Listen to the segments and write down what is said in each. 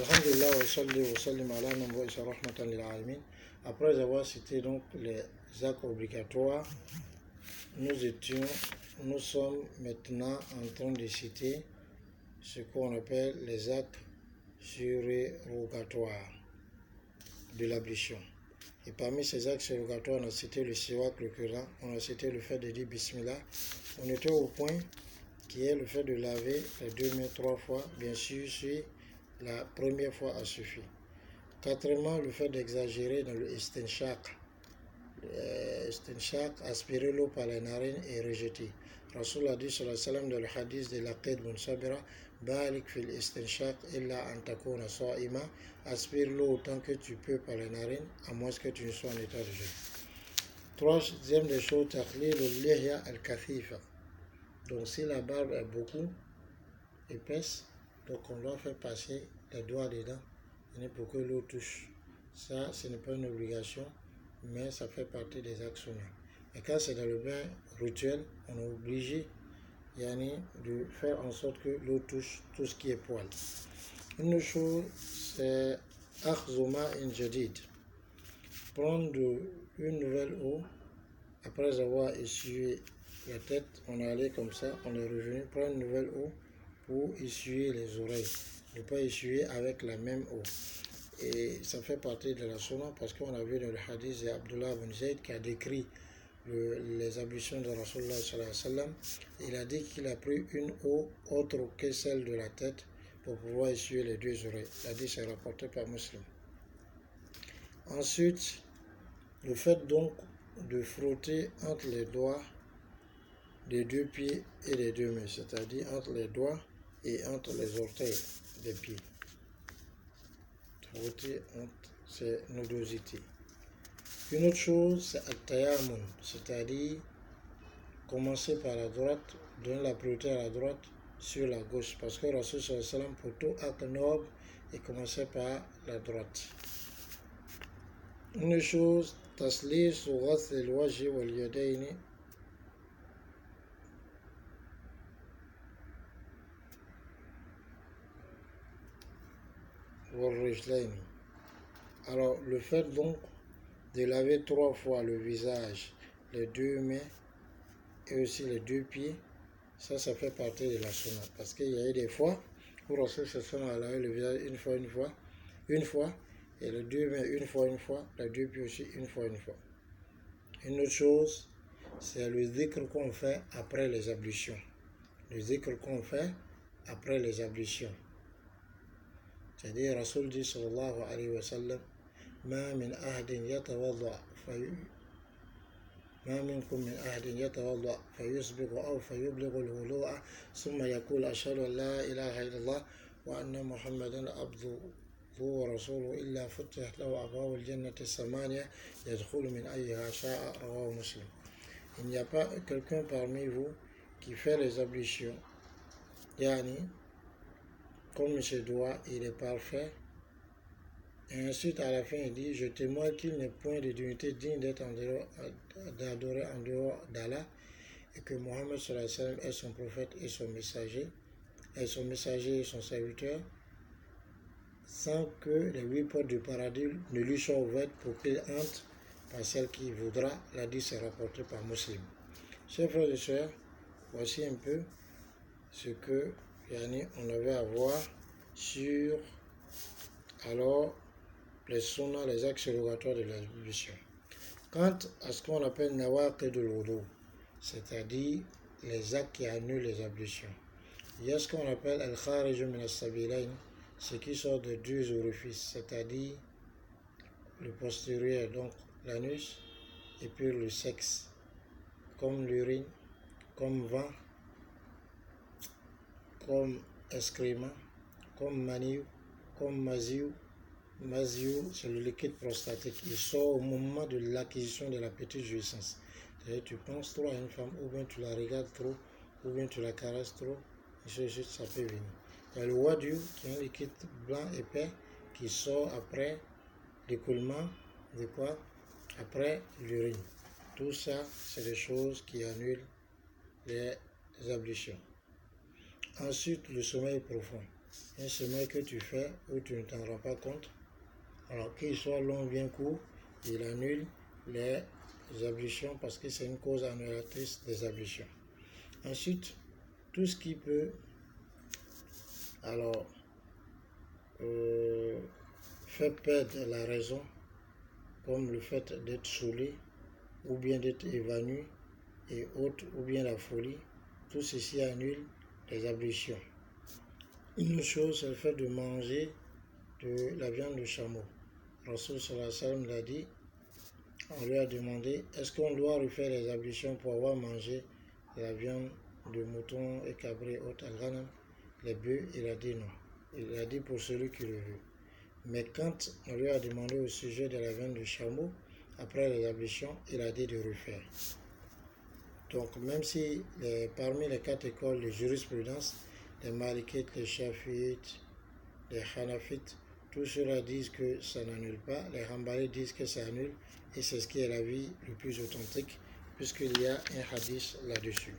Alhamdulillah wa salli wa sallim ala nabiyyina rahmatan lil alamin. Après avoir cité donc les actes obligatoires, nous sommes maintenant en train de citer ce qu'on appelle les actes surérogatoires de l'ablution. Et parmi ces actes surérogatoires, on a cité le siwak, le Quran, on a cité le fait de dire Bismillah. On était au point qui est le fait de laver les 2 mains 3 fois. Bien sûr, si la première fois a suffi. Quatrièmement, le fait d'exagérer dans le istinshaq. Aspirer l'eau par les narines et rejeter. Rasul a dit sallallahu alayhi wa sallam dans le hadith de Laqid bin Sabira, Balik fil istinshaq illa an takuna sa'ima. Aspire l'eau autant que tu peux par les narines, à moins que tu ne sois en état de jeûne. Troisième des choses, taqlil al-lihya al-kathifa. Donc si la barbe est beaucoup épaisse, donc on doit faire passer les doigts dedans pour que l'eau touche. Ça, ce n'est pas une obligation, mais ça fait partie des actes sunnah. Et quand c'est dans le bain rituel, on est obligé de faire en sorte que l'eau touche tout ce qui est poil. Une autre chose, c'est akhzuma in jadid. Prendre une nouvelle eau après avoir essuyé la tête, on est allé comme ça, on est revenu prendre une nouvelle eau pour essuyer les oreilles. Ne pas essuyer avec la même eau. Et ça fait partie de la sunna parce qu'on a vu dans le hadith d'Abdullah ibn Zayd qui a décrit les ablutions de Rasulullah sallallahu alayhi wa sallam. Il a dit qu'il a pris une eau autre que celle de la tête pour pouvoir essuyer les 2 oreilles. L'hadith est rapporté par Muslim. Ensuite, le fait donc de frotter entre les doigts des 2 pieds et des 2 mains, c'est-à-dire entre les doigts et entre les orteils des pieds. Frotter entre ces nodosités. Une autre chose, c'est at-tayammum, c'est-à-dire commencer par la droite, donner la priorité à la droite sur la gauche, parce que Rasul sallallahu alayhi wa sallam, pour tout acte noble, il commençait par la droite. Une chose, taslis ou ghasl al-wajhi wal yadayni. Alors, le fait donc de laver 3 fois le visage, les 2 mains et aussi les 2 pieds, ça fait partie de la sunna. Parce qu'il y a eu des fois où Rasul a lavé le visage une fois, et les 2 mains une fois, les 2 pieds aussi une fois. Une autre chose, c'est le dhikr qu'on fait après les ablutions. Le dhikr qu'on fait après les ablutions. C'est-à-dire, Rasul dit sallallahu alayhi wa sallam, ما منكم من أحد يتوضأ فيسبغ أو فيبلغ الوضوء ثم يقول أشهد أن لا إله إلا الله وأن محمدا عبده ورسوله إلا فتحت له أبواب الجنة الثمانية يدخل من أيها شاء رواه مسلم. Il n'y a pas quelqu'un parmi vous qui fait les ablutions, comme il se doit, il est parfait. Et ensuite, à la fin, il dit, je témoigne qu'il n'est point de divinité digne d'être adoré en dehors d'Allah, et que Mohammed sallallahu alayhi wa sallam est son prophète et son messager et son serviteur, sans que les 8 portes du paradis ne lui soient ouvertes pour qu'il entre par celle qu'il voudra. L'hadith est rapporté par Muslim. Chers frères et sœurs, voici un peu ce que on avait à voir sur les sunnahs, les actes surrogatoires de l'ablution. Quant à ce qu'on appelle nawaqid al-wudu, c'est-à-dire les actes qui annulent les ablutions, il y a ce qu'on appelle al-kharij min as-sabilayn, ce qui sort de 2 orifices, c'est-à-dire le postérieur, donc l'anus, et puis le sexe, comme l'urine, comme vent, comme excrément, comme maniou, comme maziou. Maziou, c'est le liquide prostatique. Il sort au moment de l'acquisition de la petite jouissance. C'est-à-dire, tu penses trop à une femme, ou bien tu la regardes trop, ou bien tu la caresses trop, et ça peut venir. Il y a le wadiou, qui est un liquide blanc épais, qui sort après l'écoulement de quoi? Après l'urine. Tout ça, c'est des choses qui annulent les ablutions. Ensuite, le sommeil profond. un sommeil que tu fais où tu ne t'en rends pas compte, alors qu'il soit long ou bien court, il annule les ablutions parce que c'est une cause annulatrice des ablutions. Ensuite, tout ce qui peut alors faire perdre la raison, comme le fait d'être saoulé ou bien d'être évanoui et autres, ou bien la folie, tout ceci annule les ablutions. Une chose, c'est le fait de manger de la viande de chameau. Rasul sallallahu alayhi wa sallam l'a dit, on lui a demandé, est-ce qu'on doit refaire les ablutions pour avoir mangé la viande de mouton et cabré et autres, les bœufs? Il a dit non. Il a dit pour celui qui le veut. Mais quand on lui a demandé au sujet de la viande de chameau, après les ablutions, il a dit de refaire. Donc même si parmi les 4 écoles de jurisprudence, les Malikites, les Shafi'ites, les Hanafites, tous ceux-là disent que ça n'annule pas, les Hanbalites disent que ça annule, et c'est ce qui est l'avis le plus authentique, puisqu'il y a un hadith là-dessus.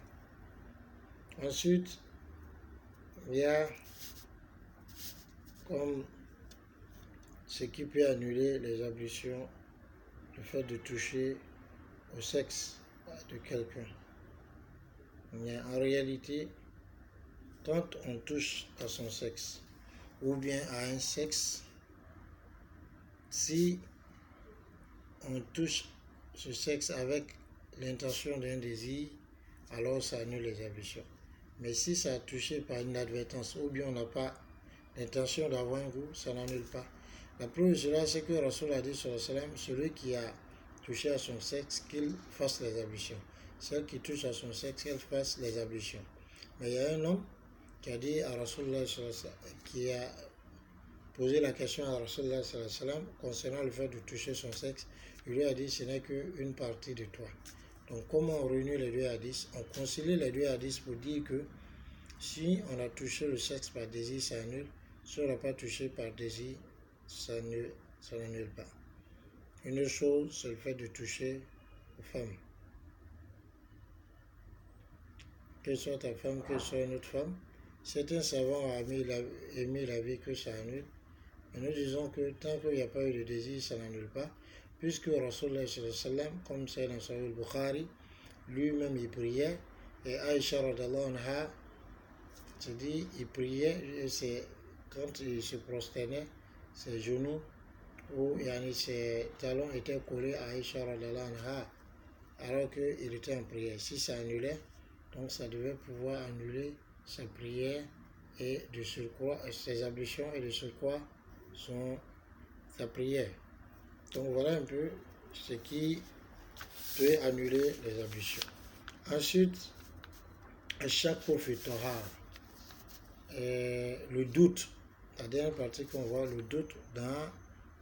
Ensuite, il y a comme ce qui peut annuler les ablutions, le fait de toucher au sexe de quelqu'un. Mais en réalité, quand on touche à son sexe, ou bien à un sexe, si on touche ce sexe avec l'intention d'un désir, alors ça annule les ablutions. Mais si ça a touché par inadvertance, ou bien on n'a pas l'intention d'avoir un goût, ça n'annule pas. La preuve de cela, c'est que Rasul a dit sur le salam, celui qui a touché à son sexe, qu'il fasse les ablutions. Celle qui touche à son sexe, qu'elle fasse les ablutions. Mais il y a un homme qui a dit à Rasulullah, qui a posé la question à Rasulullah concernant le fait de toucher son sexe. Il lui a dit, ce n'est qu'une partie de toi. Donc comment on réunit les deux hadiths? On concilie les deux hadiths pour dire que si on a touché le sexe par désir, ça annule. Si on n'a pas touché par désir, ça n'annule pas. Une autre chose, c'est le fait de toucher aux femmes. Que ce soit ta femme, que ce soit une autre femme. Certains savants ont émis l'avis que ça annule. Mais nous disons que tant qu'il n'y a pas eu de désir, ça n'annule pas. Puisque Rasulullah sallam, comme c'est dans Sahih al-Bukhari, lui-même il priait. Et Aïcha radallahu anha, se dit, il priait, c'est quand il se prosternait, ses genoux ou ses talons étaient collés à Aïcha radallahu anha, alors qu'il était en prière. Si ça annulait, donc ça devait pouvoir annuler sa prière et de surcroît ses ablutions et de surcroît sa prière. Donc voilà un peu ce qui peut annuler les ablutions. Ensuite, à chaque profitorat, le doute, la dernière partie qu'on voit, le doute dans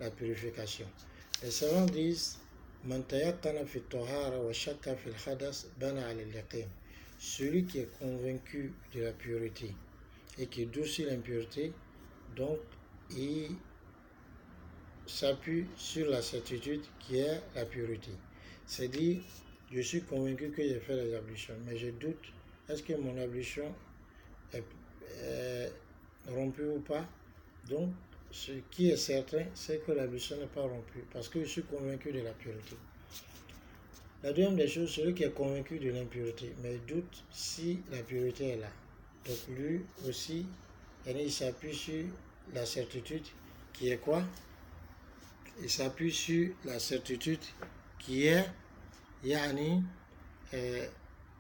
la purification. Les savants disent celui qui est convaincu de la pureté et qui doucit l'impureté, donc il s'appuie sur la certitude qui est la pureté. C'est-à-dire, je suis convaincu que j'ai fait les ablutions, mais je doute, est-ce que mon ablution est rompue ou pas? Donc, ce qui est certain, c'est que l'ablution n'est pas rompue, parce que je suis convaincu de la pureté. La deuxième des choses, celui qui est convaincu de l'impureté, mais il doute si la pureté est là. Donc lui aussi, il s'appuie sur la certitude qui est quoi? Il s'appuie sur la certitude qui est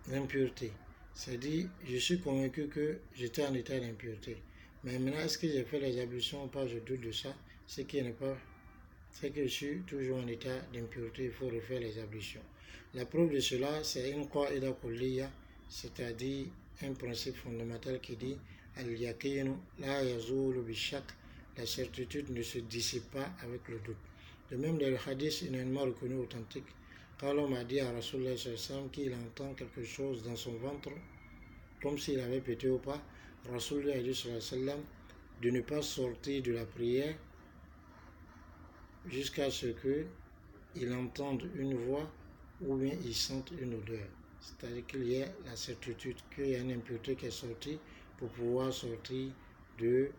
l'impureté. C'est-à-dire, je suis convaincu que j'étais en état d'impureté. Mais maintenant, est-ce que j'ai fait les ablutions ou pas? Je doute de ça. Ce qui n'est pas, c'est que je suis toujours en état d'impureté, il faut refaire les ablutions. La preuve de cela, c'est une qaïda kulliya, c'est-à-dire un principe fondamental qui dit al-yaqinu la yazulu bi-shak, la certitude ne se dissipe pas avec le doute. De même, dans le hadith unanimement reconnu authentique, quand l'homme a dit à Rasulullah qu'il entend quelque chose dans son ventre, comme s'il avait pété ou pas, Rasulullah a dit de ne pas sortir de la prière jusqu'à ce qu'il entende une voix ou bien il sente une odeur. C'est-à-dire qu'il y a la certitude qu'il y a une impureté qui est sortie pour pouvoir sortir de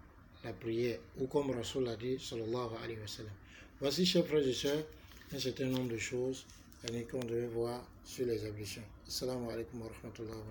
la prière, ou comme Rasoul a dit, sallallahu alayhi wa sallam. Voici, chers frères et sœurs, un certain nombre de choses qu'on devait voir sur les ablutions. Assalamu alaikum wa rahmatullahi wa barakatuh.